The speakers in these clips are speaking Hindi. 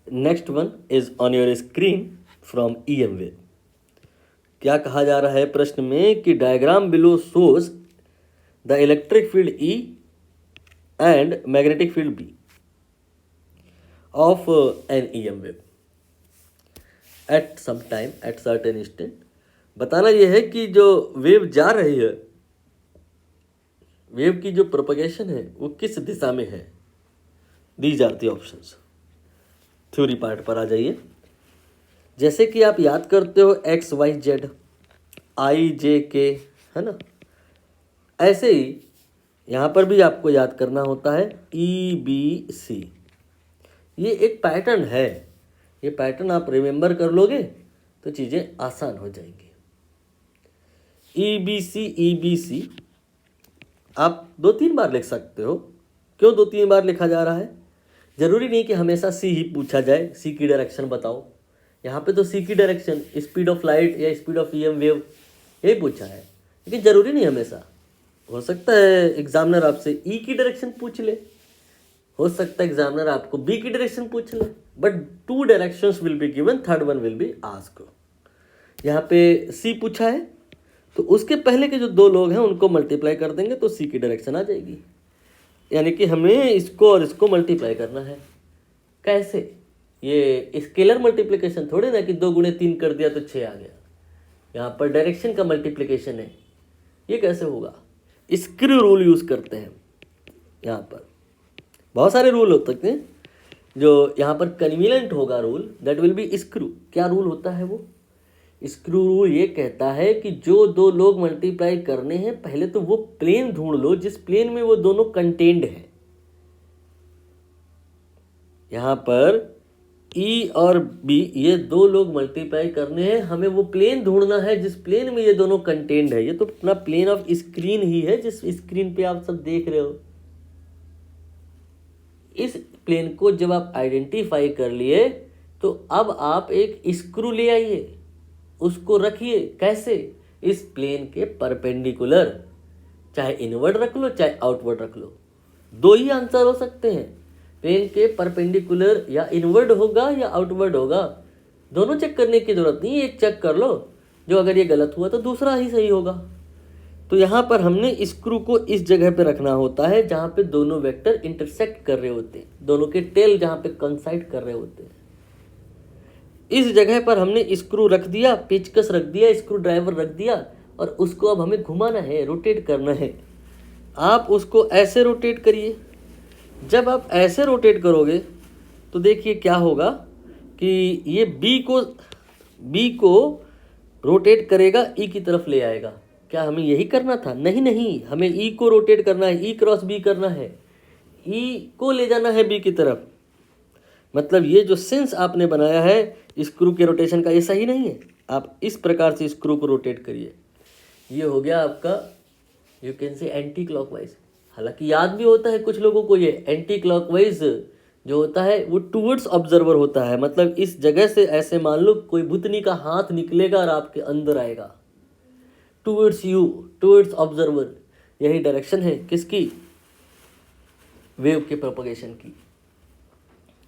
Next one is on your screen from EM wave. क्या कहा जा रहा है प्रश्न में कि diagram below shows the electric field E and magnetic field B of an EM wave at some time at certain instant. बताना यह है कि जो वेव जा रही है, वेव की जो प्रोपगेशन है वो किस दिशा में है। These are the options. Theory part पर आ जाइए। जैसे कि आप याद करते हो XYZ IJK, है ना, ऐसे ही यहाँ पर भी आपको याद करना होता है EBC। ये एक पैटर्न है, ये पैटर्न आप रिमेंबर कर लोगे तो चीज़ें आसान हो जाएंगी। EBC आप 2-3 बार लिख सकते हो। क्यों 2-3 बार लिखा जा रहा है? जरूरी नहीं कि हमेशा C ही पूछा जाए, C की डायरेक्शन बताओ। यहाँ पे तो C की डायरेक्शन स्पीड ऑफ लाइट या स्पीड ऑफ EM वेव यही पूछा है, लेकिन जरूरी नहीं हमेशा। हो सकता है एग्जामिनर आपसे E की डायरेक्शन पूछ ले, हो सकता है एग्जामिनर आपको B की डायरेक्शन पूछ ले, but 2 directions will be given, third one will be asked. यहाँ पे C पूछा है तो उसके पहले के जो 2 लोग हैं उनको मल्टीप्लाई कर देंगे तो C की डायरेक्शन आ जाएगी। यानी कि हमें इसको और इसको मल्टीप्लाई करना है। कैसे? ये स्केलर मल्टीप्लिकेशन थोड़े ना कि 2 गुणे 3 कर दिया तो 6 आ गया। यहाँ पर डायरेक्शन का मल्टीप्लिकेशन है। ये कैसे होगा? स्क्रू रूल यूज़ करते हैं। यहाँ पर बहुत सारे रूल हो सकते हैं। जो यहाँ पर कन्वीनियंट होगा rule, that will be screw. क्या रूल होता है वो? स्क्रू रूल ये कहता है कि जो 2 लोग मल्टीप्लाई करने हैं, पहले तो वो प्लेन ढूंढ लो जिस प्लेन में वो दोनों कंटेंड है। यहाँ पर E और B ये 2 लोग मल्टीप्लाई करने हैं, हमें वो प्लेन ढूंढना है जिस प्लेन में ये दोनों कंटेंड है। ये तो अपना प्लेन ऑफ स्क्रीन ही है जिस स्क्रीन पे आप सब देख रहे हो। इस प्लेन को जब आप आइडेंटिफाई कर लिए तो अब आप एक स्क्रू ले आइए, उसको रखिए। कैसे? इस प्लेन के परपेंडिकुलर। चाहे इनवर्ड रख लो चाहे आउटवर्ड रख लो, 2 ही आंसर हो सकते हैं। प्लेन के परपेंडिकुलर या इनवर्ड होगा या आउटवर्ड होगा। दोनों चेक करने की जरूरत नहीं, एक चेक कर लो, जो अगर ये गलत हुआ तो दूसरा ही सही होगा। तो यहाँ पर हमने स्क्रू को इस जगह पे रखना होता है जहाँ पे दोनों वेक्टर इंटरसेक्ट कर रहे होते हैं, दोनों के टेल जहाँ पे कंसाइड कर रहे होते हैं। इस जगह पर हमने स्क्रू रख दिया, पेचकस रख दिया, स्क्रू ड्राइवर रख दिया, और उसको अब हमें घुमाना है, रोटेट करना है। आप उसको ऐसे रोटेट करिए। जब आप ऐसे रोटेट करोगे तो देखिए क्या होगा कि ये बी को रोटेट करेगा, E की तरफ ले आएगा। क्या हमें यही करना था? नहीं, हमें E को रोटेट करना है, E क्रॉस B करना है, E को ले जाना है B की तरफ। मतलब ये जो सेंस आपने बनाया है स्क्रू के रोटेशन का, ये सही नहीं है। आप इस प्रकार से स्क्रू को रोटेट करिए। ये हो गया आपका, you can say anti clockwise. हालांकि याद भी होता है कुछ लोगों को, ये एंटी क्लॉकवाइज जो होता है वो टूवर्ड्स ऑब्जर्वर होता है। मतलब इस जगह से ऐसे मान लो कोई भूतनी का हाथ निकलेगा और आपके अंदर आएगा, टूवर्ड्स यू, टूवर्ड्स ऑब्जर्वर। यही डायरेक्शन है किसकी? वेव के प्रोपगेशन की।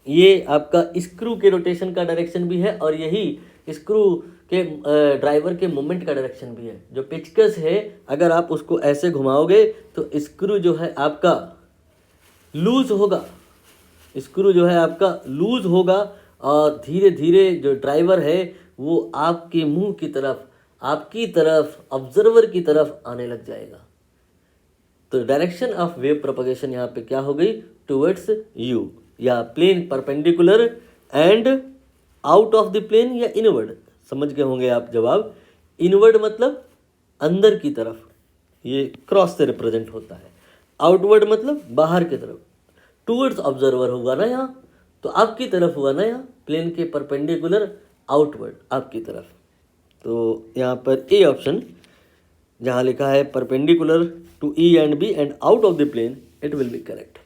ये आपका स्क्रू के रोटेशन का डायरेक्शन भी है और यही स्क्रू के ड्राइवर के मूवमेंट का डायरेक्शन भी है। जो पेचकस है, अगर आप उसको ऐसे घुमाओगे तो स्क्रू जो है आपका लूज होगा, स्क्रू जो है आपका लूज होगा, और धीरे धीरे जो ड्राइवर है वो आपके मुंह की तरफ, आपकी तरफ, ऑब्जर्वर की तरफ आने लग जाएगा। तो डायरेक्शन ऑफ वेव प्रोपगेशन यहाँ पे क्या हो गई? टुवर्ड्स यू, या plane perpendicular and out of the plane, या इनवर्ड। समझ गए होंगे आप जवाब। इनवर्ड मतलब अंदर की तरफ, ये क्रॉस से रिप्रेजेंट होता है। आउटवर्ड मतलब बाहर की तरफ। टुवर्ड्स ऑब्जर्वर होगा ना यहाँ, तो आपकी तरफ हुआ ना यहाँ, प्लेन के परपेंडिकुलर, आउटवर्ड आपकी तरफ। तो यहाँ पर ए ऑप्शन जहाँ लिखा है perpendicular to E and B and out of the plane, it will be correct.